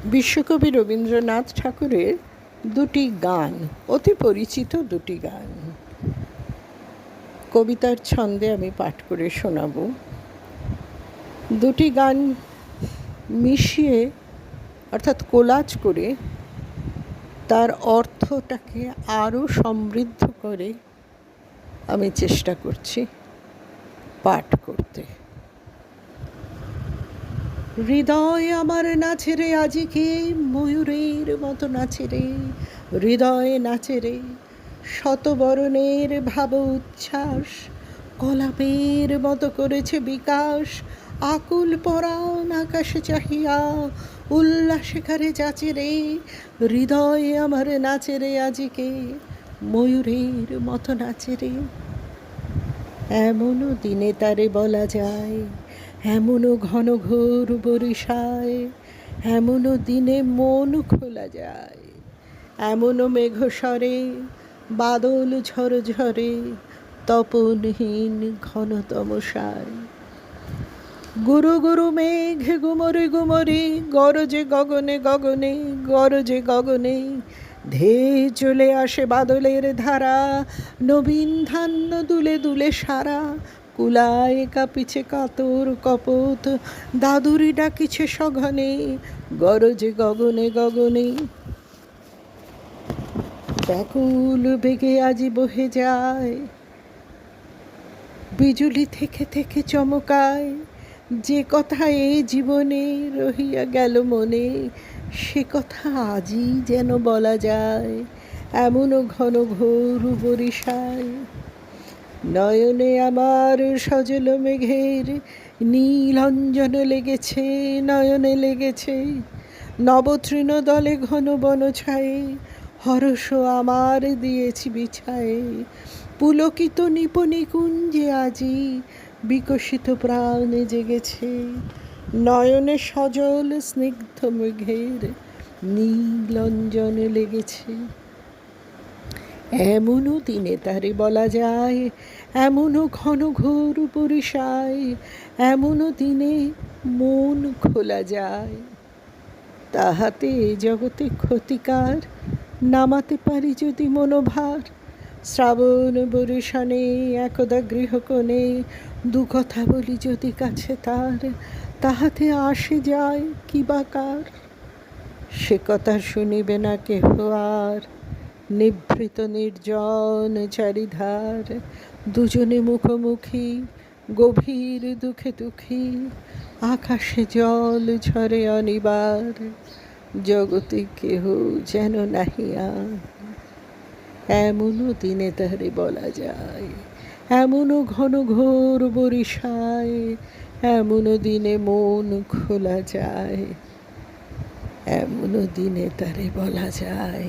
বিশ্বকবি রবীন্দ্রনাথ ঠাকুরের দুটি গান, অতি পরিচিত দুটি গান, কবিতার ছন্দে আমি পাঠ করে শোনাব। দুটি গান মিশিয়ে অর্থাৎ কোলাজ করে তার অর্থটাকে আরও সমৃদ্ধ করে আমি চেষ্টা করছি পাঠ করতে। হৃদয় আমার নাচে রে আজিকে, ময়ূরের মতো নাচে রে, হৃদয় নাচে রে, শতবরণের ভাব উচ্ছ্বাস, কলাপের মতো করেছে বিকাশ, আকুল পরাণ আকাশে চাহিয়া উল্লাসে কারে যাচে রে, হৃদয় আমার নাচে রে আজিকে, ময়ূরের মতো নাচে রে। এমনও দিনে তারে বলা যায়, এমনও ঘন ঘোর বরিশায়, এমনও দিনে মন খোলা যায়, এমনও মেঘস্বরে বাদল ঝরে ঝরে, তপনহীন ঘন তমসায়। গুরু গুরু মেঘ গুমরি গুমরি, গরজে গগনে গগনে, গরজে গগনে, ধেয়ে চলে আসে বাদলের ধারা, নবীন ধান্য দুলে দুলে সারা, কুলায় কাঁপিছে কাতর কপোত, দাদুরি ডাকিছে সঘনে, গরজে গগনে গগনে। ব্যাকুল বেগে আজি বহে যায়, বিজুলি থেকে থেকে চমকায়, যে কথা এ জীবনে রহিয়া গেল মনে, সে কথা আজই যেন বলা যায়, এমনও ঘন ঘোর বরিশায়। নয়নে আমার সজল মেঘের নীল অঞ্জন লেগেছে, নয়নে লেগেছে, নবতৃণ দলে ঘন বন ছায়ে, হরষ আমার দিয়েছি বিছায়ে, পুলকিত নিপনি কুঞ্জে আজি বিকশিত প্রাণে জেগেছে, নয়নে সজল স্নিগ্ধ মেঘের নীল অঞ্জন লেগেছে। এমনও দিনে তারে বলা যায়, এমনও ঘন ঘোর বরিশায়, এমনও দিনে মন খোলা যায়, তাহাতে জগতে ক্ষতিকার নামাতে পারি যদি মনোভার, শ্রাবণ বরিশানে একদা গৃহকোণে দু কথা বলি যদি কাছে তার, তাহাতে আসে যায় কি বা কার, সে কথা শুনিবে না কেহ আর, নিভৃত নির্জন চারিধার, দুজনে মুখোমুখি গভীর দুঃখে দুঃখী, আকাশে জল ঝরে অনিবার, জগতে কেহ যেন নাহি আর। এমনও দিনে তারে বলা যায়, এমনও ঘন ঘোর বরিশায়, এমনও দিনে মন খোলা যায়, এমনও দিনে তারে বলা যায়।